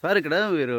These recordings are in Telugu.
సార్ ఇక్కడ మీరు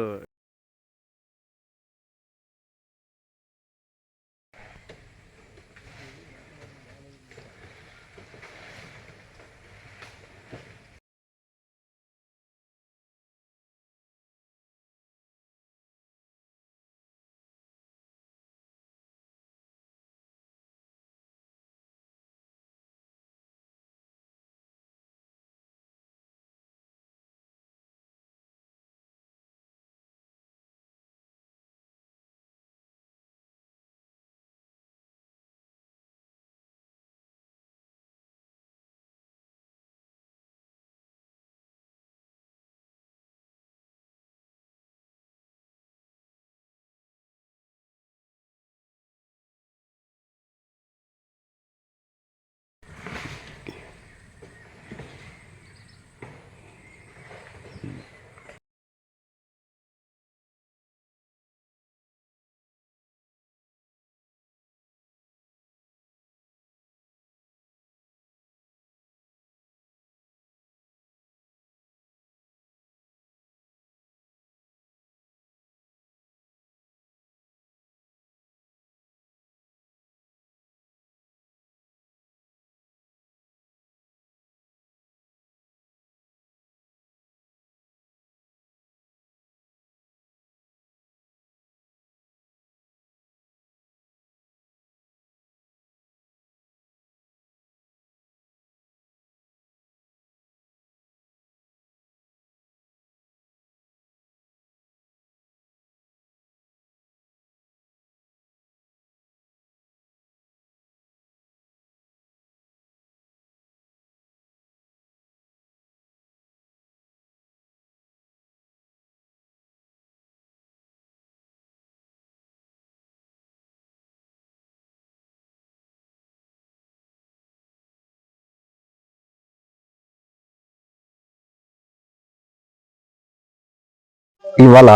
ఇవాళ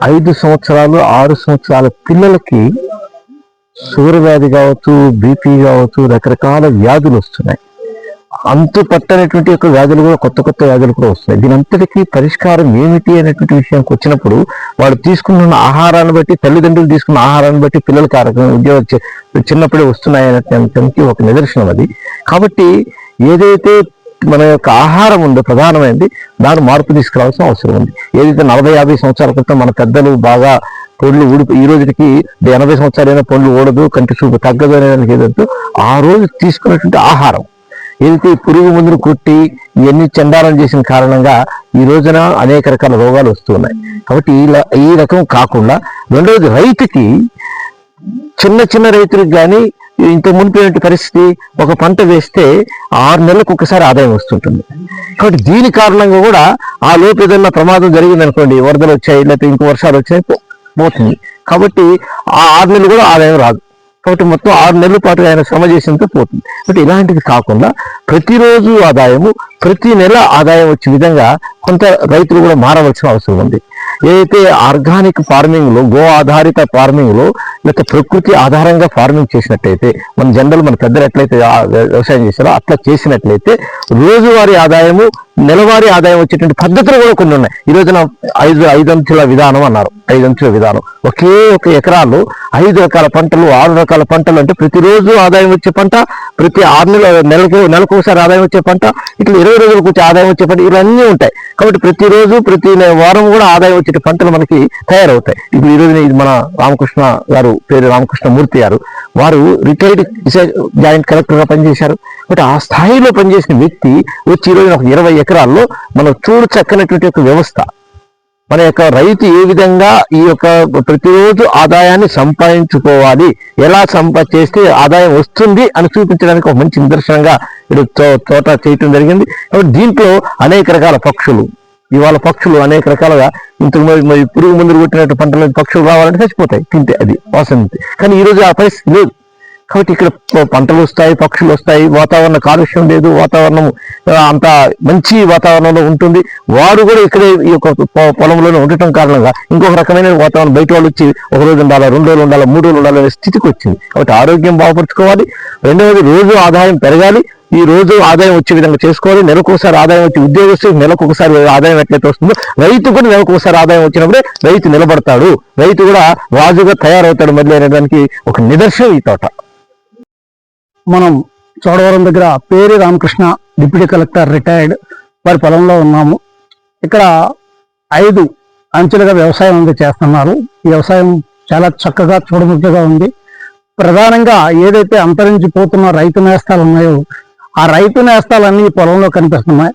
5 సంవత్సరాలు 6 సంవత్సరాల పిల్లలకి షుగర్ వ్యాధి కావచ్చు, బీపీ కావచ్చు, రకరకాల వ్యాధులు వస్తున్నాయి. అంతు పట్టనటువంటి యొక్క వ్యాధులు కూడా కొత్త కొత్త వ్యాధులు కూడా వస్తున్నాయి. దీని అంతటికీ పరిష్కారం ఏమిటి అనేటువంటి విషయానికి వచ్చినప్పుడు వాడు తీసుకున్న ఆహారాన్ని బట్టి, తల్లిదండ్రులు తీసుకున్న ఆహారాన్ని బట్టి పిల్లలకి ఉద్యోగం చిన్నప్పుడే వస్తున్నాయి అనేటువంటి ఒక నిదర్శనం అది. కాబట్టి ఏదైతే మన యొక్క ఆహారం ఉందో ప్రధానమైనది, దాని మార్పు తీసుకురావాల్సిన అవసరం ఉంది. ఏదైతే 40-50 సంవత్సరాల క్రితం మన పెద్దలు బాగా పండ్లు ఈ రోజుకి 80 సంవత్సరాలైనా పండ్లు ఊడదు, కంటి చూపు తగ్గదు అనేదానికి ఏదంటూ ఆ రోజు తీసుకున్నటువంటి ఆహారం ఏదైతే పురుగు మందులు కొట్టి ఇవన్నీ చండాలం చేసిన కారణంగా ఈ రోజున అనేక రకాల రోగాలు వస్తూ ఉన్నాయి. కాబట్టి ఈ రకం కాకుండా రెండవది, రైతుకి చిన్న చిన్న రైతులకు కానీ ఇంత మునిపోయిన పరిస్థితి, ఒక పంట వేస్తే 6 నెలలకు ఒకసారి ఆదాయం వస్తుంటుంది. కాబట్టి దీని కారణంగా కూడా ఆ లోపు ఏదైనా ప్రమాదం జరిగింది అనుకోండి, వరదలు వచ్చాయి లేకపోతే ఇంకో వర్షాలు వచ్చాయి, పోతుంది. కాబట్టి ఆ 6 నెలలు కూడా ఆదాయం రాదు. కాబట్టి మొత్తం 6 నెలల పాటు ఆయన శ్రమ చేసినంత పోతుంది. కాబట్టి ఇలాంటిది కాకుండా ప్రతిరోజు ఆదాయము, ప్రతి నెల ఆదాయం వచ్చే విధంగా కొంత రైతులు కూడా మారవలసిన అవసరం ఉంది. ఏదైతే ఆర్గానిక్ ఫార్మింగ్ లో, గో ఆధారిత ఫార్మింగ్ లో, లేకపోతే ప్రకృతి ఆధారంగా ఫార్మింగ్ చేసినట్లయితే, మన మన పెద్దలు ఎట్లయితే వ్యవసాయం చేశారో అట్లా చేసినట్లయితే రోజువారీ ఆదాయము, నెలవారీ ఆదాయం వచ్చేటువంటి పద్ధతులు కూడా కొన్ని ఉన్నాయి. ఈ రోజున 5 అంచుల విధానం అన్నారు. 5 అంచుల విధానం, ఒకే ఒక ఎకరాల్లో 5 రకాల పంటలు, 6 రకాల పంటలు, అంటే ప్రతిరోజు ఆదాయం వచ్చే పంట, ప్రతి 6 నెలకు ఒకసారి ఆదాయం వచ్చే పంట, ఇట్లా 20 రోజులకు వచ్చే ఆదాయం వచ్చే పంట, ఇవన్నీ ఉంటాయి. కాబట్టి ప్రతిరోజు ప్రతి వారం కూడా ఆదాయం వచ్చే పంటలు మనకి తయారవుతాయి. ఇప్పుడు ఈ రోజున ఇది మన రామకృష్ణ గారు, పేరు రామకృష్ణమూర్తి గారు, వారు రిటైర్డ్ జాయింట్ కలెక్టర్ గా పనిచేశారు. బట్ ఆ స్థాయిలో పనిచేసిన వ్యక్తి వచ్చి ఈ రోజున ఒక 20 ఎకరాల్లో మనం చక్కనటువంటి ఒక వ్యవస్థ, మన యొక్క రైతు ఏ విధంగా ఈ యొక్క ప్రతిరోజు ఆదాయాన్ని సంపాదించుకోవాలి, ఎలా చేస్తే ఆదాయం వస్తుంది అని చూపించడానికి ఒక మంచి నిదర్శనంగా తోట చేయటం జరిగింది. కాబట్టి దీంట్లో అనేక రకాల పక్షులు, ఇవాళ పక్షులు అనేక రకాలుగా, ఇంతకు మరి పురుగు మందులు కొట్టినట్టు పంటలు పక్షులు రావాలంటే చచ్చిపోతాయి, తింటే అది వాసన. కానీ ఈరోజు ఆ పరిస్థితి లేదు. కాబట్టి ఇక్కడ పంటలు వస్తాయి, పక్షులు వస్తాయి, వాతావరణ కాలుష్యం లేదు, వాతావరణం అంత మంచి వాతావరణంలో ఉంటుంది. వారు కూడా ఇక్కడే ఈ యొక్క పొలంలోనే ఉండటం కారణంగా ఇంకొక రకమైన వాతావరణం, బయట వాళ్ళు వచ్చి 1 రోజు ఉండాలా, 2 రోజులు ఉండాలా, 3 రోజులు ఉండాలనే స్థితికి వచ్చింది. కాబట్టి ఆరోగ్యం బాగుపరుచుకోవాలి. రెండవది, రోజు ఆదాయం పెరగాలి. ఈ రోజు ఆదాయం వచ్చే విధంగా చేసుకోవాలి. నెలకు ఒకసారి ఆదాయం వచ్చి ఉద్యోగస్తు నెలకు ఒకసారి ఆదాయం ఎట్లయితే వస్తుందో రైతు కూడా నెలకు ఒకసారి ఆదాయం వచ్చినప్పుడే రైతు నిలబడతాడు, రైతు కూడా రాజుగా తయారవుతాడు మళ్ళీ అనేదానికి ఒక నిదర్శనం ఈ తోట. మనం చోడవరం దగ్గర పేరు రామకృష్ణ డిప్యూటీ కలెక్టర్ రిటైర్డ్ వారి పొలంలో ఉన్నాము. ఇక్కడ 5 అంచెలుగా వ్యవసాయం అనేది చేస్తున్నారు. ఈ వ్యవసాయం చాలా చక్కగా చూడముచ్చగా ఉంది. ప్రధానంగా ఏదైతే అంతరించిపోతున్న రైతు నేస్తాలు ఉన్నాయో ఆ రైతు నేస్తాలన్నీ ఈ పొలంలో కనిపిస్తున్నాయి.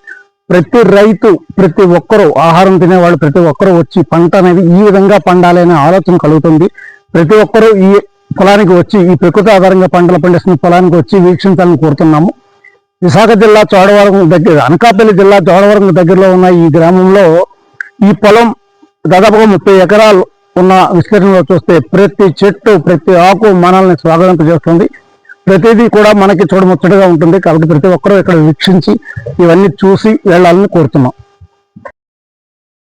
ప్రతి రైతు, ప్రతి ఒక్కరూ, ఆహారం తినేవాళ్ళు ప్రతి ఒక్కరూ వచ్చి పంట అనేది ఈ విధంగా పండాలి అనే ఆలోచన కలుగుతుంది. ప్రతి ఒక్కరూ ఈ పొలానికి వచ్చి, ఈ ప్రకృతి ఆధారంగా పంటలు పండిస్తున్న పొలానికి వచ్చి వీక్షించాలని కోరుతున్నాము. విశాఖ జిల్లా చోడవరం దగ్గర, అనకాపల్లి జిల్లా చోడవరం దగ్గరలో ఉన్న ఈ గ్రామంలో ఈ పొలం దాదాపుగా 30 ఎకరాలు ఉన్న విస్తీర్ణంలో చూస్తే ప్రతి చెట్టు, ప్రతి ఆకు మనల్ని స్వాగతింపజేస్తుంది. ప్రతిదీ కూడా మనకి చూడముచ్చటగా ఉంటుంది. కాబట్టి ప్రతి ఒక్కరూ ఇక్కడ వీక్షించి ఇవన్నీ చూసి వెళ్ళాలని కోరుతున్నాం.